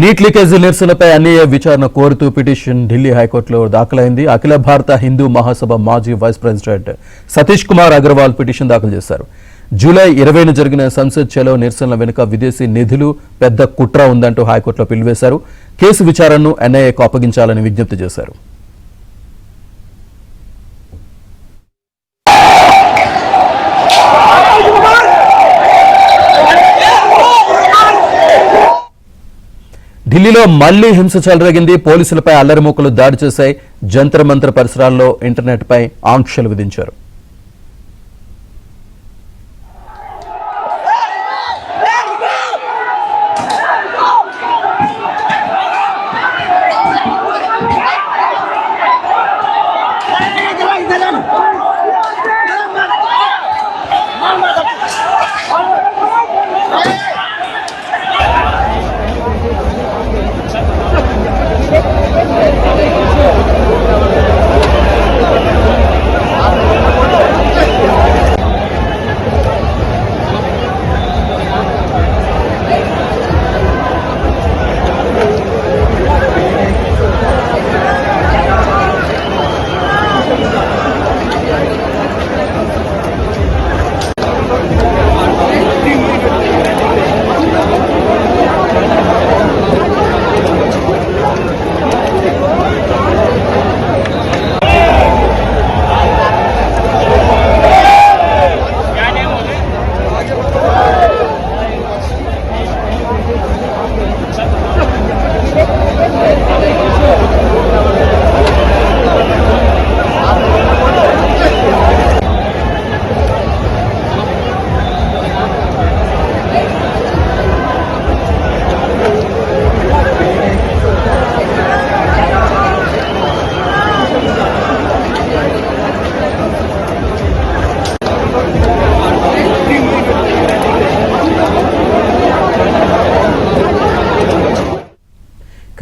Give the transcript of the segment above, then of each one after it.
Neat leakage నిరసనపై NIA విచారణ కోరుతూ petition Delhi హైకోర్టులో దాఖలైంది. అఖిల భారత హిందూ మహాసభ మాజీ vice president Satish Kumar Agarwal petition దాఖలు చేశారు. జూలై 20న జరిగిన సంసద్ చలో నిరసనల వెనుక విదేశీ నిధులు పెద్ద కుట్ర ఉందంటూ హైకోర్టులో పిలువేశారు. కేసు విచారణను ఎన్ఐఏకు అప్పగించాలని విజ్ఞప్తి చేశారు. ఢిల్లీలో మళ్లీ హింస చెలరేగింది. పోలీసులపై అల్లరిమూకలు దాడి చేశాయి. జంతర్ మంతర్ పరిసరాల్లో ఇంటర్నెట్ పై ఆంక్షలు విధించారు.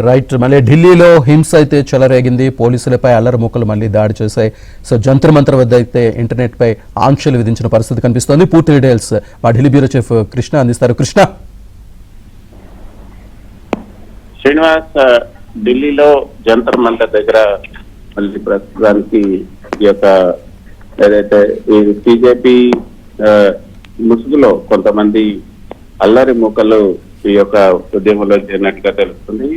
రైట్, మళ్ళీ ఢిల్లీలో హింస అయితే చెలరేగింది. పోలీసులపై అల్లరిమూకలు మళ్ళీ దాడి చేశాయి. సో జంతర్ మంతర్ వద్ద అయితే ఇంటర్నెట్ పై ఆంక్షలు విధించిన పరిస్థితి కనిపిస్తోంది. పూర్తి డీటెయిల్స్ మా ఢిల్లీ బ్యూరో చీఫ్ కృష్ణ అందిస్తారు. కృష్ణ. శ్రీనివాస్, ఢిల్లీలో జంతర్ మంతర్ దగ్గర మళ్ళీ ప్రస్తుతానికి ఈ యొక్క ఏదైతే ఈ బీజేపీ ముసుగులో కొంతమంది అల్లరి మూకలు ఈ యొక్క ఉద్యమంలో చేరినట్టుగా తెలుస్తుంది.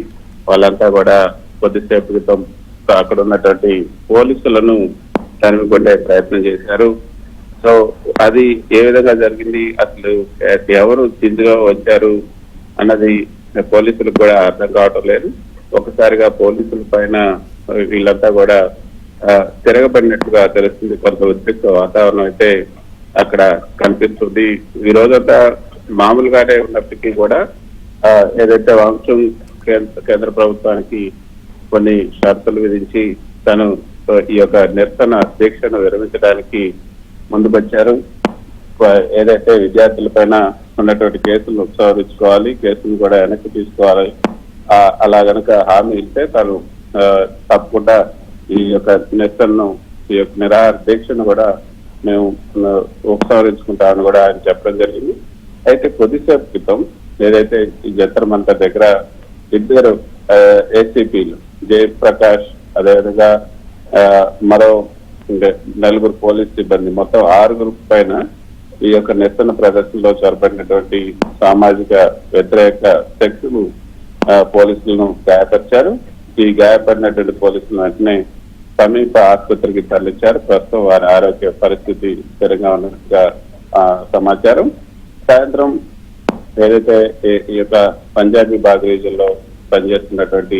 వాళ్ళంతా కూడా కొద్దిసేపు క్రితం అక్కడ ఉన్నటువంటి పోలీసులను తరిమికొట్టే ప్రయత్నం చేశారు. సో అది ఏ విధంగా జరిగింది, అసలు ఎవరు చిందుగా వచ్చారు అన్నది పోలీసులకు కూడా అర్థం కావటం లేదు. ఒకసారిగా పోలీసుల పైన వీళ్ళంతా కూడా తిరగబడినట్టుగా తెలుస్తుంది. కొంత ఉద్రిక్త వాతావరణం అయితే అక్కడ కనిపిస్తుంది. ఈ రోజంతా మామూలుగానే ఉన్నప్పటికీ కూడా ఏదైతే వంశం కేంద్ర ప్రభుత్వానికి కొన్ని షరతులు విధించి తను ఈ యొక్క నిరసన దీక్షను విరమించడానికి ముందుకొచ్చారు. ఏదైతే విద్యార్థుల పైన ఉన్నటువంటి కేసులను ఉపసంహరించుకోవాలి, కేసులు కూడా వెనక్కి తీసుకోవాలి, అలా గనక హామీ ఇస్తే తను తప్పకుండా ఈ యొక్క నిరసనను ఈ యొక్క నిరాహార దీక్షను కూడా మేము ఉపసంహరించుకుంటామని కూడా ఆయన చెప్పడం జరిగింది. అయితే కొద్దిసేపు క్రితం ఏదైతే ఈ జంతర్ మంతర్ దగ్గర ఇద్దరు ఏసీపీలు జయప్రకాష్, అదేవిధంగా మరో 4 పోలీస్ సిబ్బంది, మొత్తం 6 పైన ఈ యొక్క నిరసన ప్రదర్శనలో చొరబడినటువంటి సామాజిక వ్యతిరేక శక్తులు పోలీసులను గాయపరిచారు. ఈ గాయపడినటువంటి పోలీసులు వెంటనే సమీప ఆసుపత్రికి తరలించారు. ప్రస్తుతం వారి ఆరోగ్య పరిస్థితి స్థిరంగా ఉన్నట్టుగా సమాచారం. సాయంత్రం ఏదైతే ఈ యొక్క పంజాబీ బాగ్ రీజన్ లో పనిచేస్తున్నటువంటి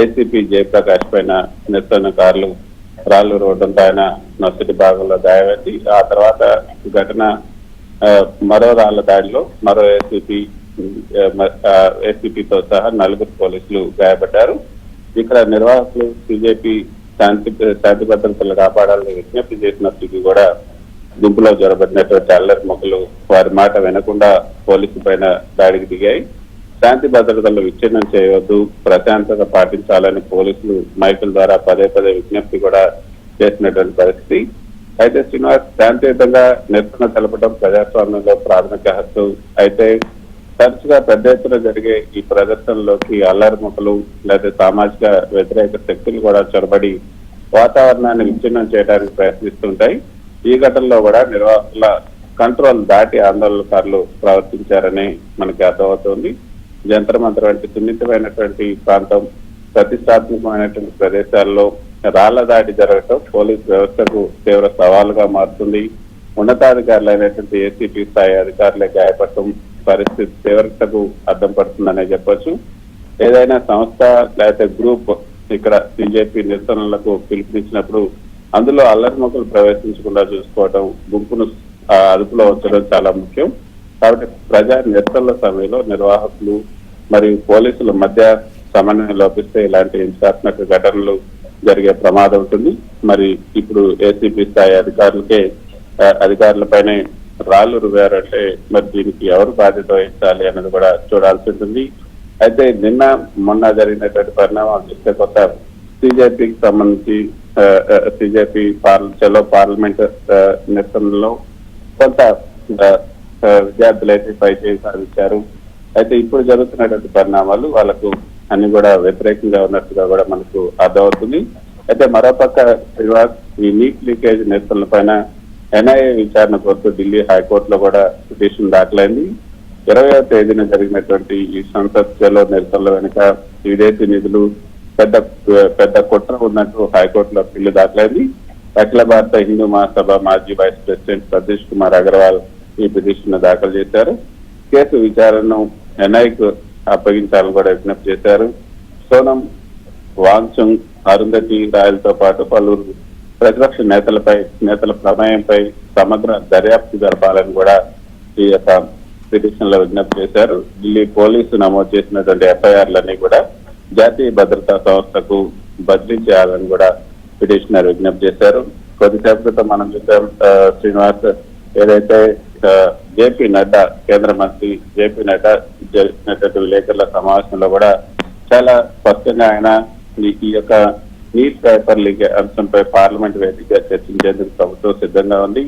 ఏసీపీ జయప్రకాష్ పైన నిరసనకారులు రాళ్లు రువ్వడంతో ఆయన నొసటి భాగంలో గాయమైంది. ఆ తర్వాత ఘటన మరో రాళ్ల దాడిలో మరో ఏసీపీతో సహా 4 పోలీసులు గాయపడ్డారు. ఇక్కడ నిర్వాహకులు బీజేపీ శాంతి భద్రతలు కాపాడాలని విజ్ఞప్తి చేసినప్పటికీ కూడా గుంపులో జొరబడినటువంటి అల్లరి మొక్కలు వారి మాట వినకుండా పోలీసు పైన దాడికి దిగాయి. శాంతి భద్రతలు విచ్ఛిన్నం చేయవద్దు, ప్రశాంతత పాటించాలని పోలీసులు మైకుల ద్వారా పదే విజ్ఞప్తి కూడా చేసినటువంటి పరిస్థితి. అయితే శ్రీనివాస్, శాంతియుతంగా నిరసన తెలపడం ప్రజాస్వామ్యంలో ప్రాథమిక హక్కు. అయితే తరచుగా పెద్ద ఎత్తున జరిగే ఈ ప్రదర్శనలోకి అల్లరిముఖలు లేదా సామాజిక వ్యతిరేక శక్తులు కూడా చొరబడి వాతావరణాన్ని విచ్ఛిన్నం చేయడానికి ప్రయత్నిస్తుంటాయి. ఈ ఘటనలో కూడా నిర్వాహకుల కంట్రోల్ దాటి ఆందోళనకారులు ప్రవర్తించారని మనకి అర్థమవుతోంది. జంతర్ మంతర్ వంటి సున్నితమైనటువంటి ప్రాంతం, ప్రతిష్టాత్మకమైనటువంటి ప్రదేశాల్లో రాళ్ల దాడి జరగటం పోలీస్ వ్యవస్థకు తీవ్ర సవాలుగా మారుతుంది. ఉన్నతాధికారులైనటువంటి ఏసీపీ స్థాయి అధికారులే గాయపడటం పరిస్థితి తీవ్రతకు అర్థం పడుతుందనే చెప్పొచ్చు. ఏదైనా సంస్థ లేకపోతే గ్రూప్ ఇక్కడ బీజేపీ నిరసనలకు పిలుపునిచ్చినప్పుడు అందులో అల్లరిముఖలు ప్రవేశించకుండా చూసుకోవడం, గుంపును అదుపులో ఉంచడం చాలా ముఖ్యం. కాబట్టి ప్రజా నిరసనల సమయంలో నిర్వాహకులు మరియు పోలీసుల మధ్య సమన్వయం లోపిస్తే ఇలాంటి హింసాత్మక ఘటనలు జరిగే ప్రమాదం ఉంటుంది. మరి ఇప్పుడు ఏసీపీ స్థాయి అధికారులపైనే రాళ్లు రువ్వారంటే మరి దీనికి ఎవరు బాధ్యత వహించాలి అన్నది కూడా చూడాల్సి ఉంటుంది. అయితే నిన్న మొన్న జరిగినటువంటి పరిణామాలు చూస్తే కొత్త సిజేపీకి సంబంధించి సిజేపీ చలో పార్లమెంట్ నిరసనలో కొంత విద్యార్థులు అయితే పై చేయి సాధించారు. అయితే ఇప్పుడు జరుగుతున్నటువంటి పరిణామాలు వాళ్ళకు అన్ని కూడా వ్యతిరేకంగా ఉన్నట్టుగా కూడా మనకు అర్థమవుతుంది. అయితే మరోపక్క శ్రీనివాస్, ఈ నీట్ లీకేజ్ నిరసనల పైన ఎన్ఐఏ విచారణ కోరుతూ ఢిల్లీ హైకోర్టులో కూడా పిటిషన్ దాఖలైంది. 20వ తేదీన జరిగినటువంటి ఈ సంసద్ చలో నిరసనల వెనుక విదేశీ నిధులు పెద్ద కుట్ర ఉన్నట్టు హైకోర్టులో పిల్లు దాఖలైంది. అఖిల భారత హిందూ మహాసభ మాజీ వైస్ ప్రెసిడెంట్ సతీష్ కుమార్ అగర్వాల్ ఈ పిటిషన్ దాఖలు చేశారు. కేసు విచారణను ఎన్ఐకు అప్పగించాలని కూడా విజ్ఞప్తి చేశారు. సోనం వాంగ్చుంగ్, అరుంధతి రాయలతో పాటు పలువురు ప్రతిపక్ష నేతల ప్రమేయంపై సమగ్ర దర్యాప్తు జరపాలని కూడా ఈ యొక్క పిటిషన్ లో విజ్ఞప్తి చేశారు. ఢిల్లీ పోలీసు నమోదు చేసినటువంటి ఎఫ్ఐఆర్లన్నీ కూడా జాతీయ భద్రతా సంస్థకు బదిలీ చేయాలని కూడా పిటిషనర్ విజ్ఞప్తి చేశారు. కొద్దిసేపు క్రితం మనం చూసాం శ్రీనివాస్, ఏదైతే జేపీ నడ్డా, కేంద్ర మంత్రి జేపీ నడ్డా జరిగినటువంటి విలేకరుల సమావేశంలో కూడా చాలా స్పష్టంగా ఆయన ఈ యొక్క నీట్ పేపర్ లీక్ అంశంపై పార్లమెంట్ వేదికగా చర్చించేందుకు ప్రభుత్వం సిద్ధంగా ఉంది.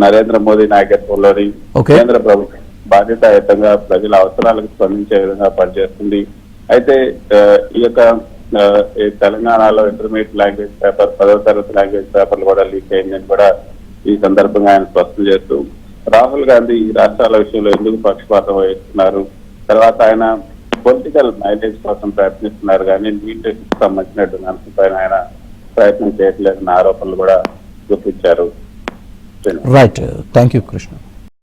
నరేంద్ర మోదీ నాయకత్వంలోని కేంద్ర ప్రభుత్వం బాధ్యతాయుతంగా ప్రజల అవసరాలకు స్పందించే విధంగా పనిచేస్తుంది. అయితే ఈ యొక్క తెలంగాణలో ఇంటర్మీడియట్ లాంగ్వేజ్ పేపర్, 10వ తరగతి లాంగ్వేజ్ పేపర్లు కూడా లీక్ అయిందని కూడా ఈ సందర్భంగా ఆయన స్పష్టం చేస్తూ, రాహుల్ గాంధీ ఈ రాష్ట్రాల విషయంలో ఎందుకు పక్షపాతం వహిస్తున్నారు, తర్వాత ఆయన పొలిటికల్ మైలేజ్ కోసం ప్రయత్నిస్తున్నారు కానీ నీట్ సంబంధించినటువంటి అంశంపైన ఆయన ప్రయత్నం చేయట్లేదన్న ఆరోపణలు కూడా గుర్తించారు. Right, thank you Krishna.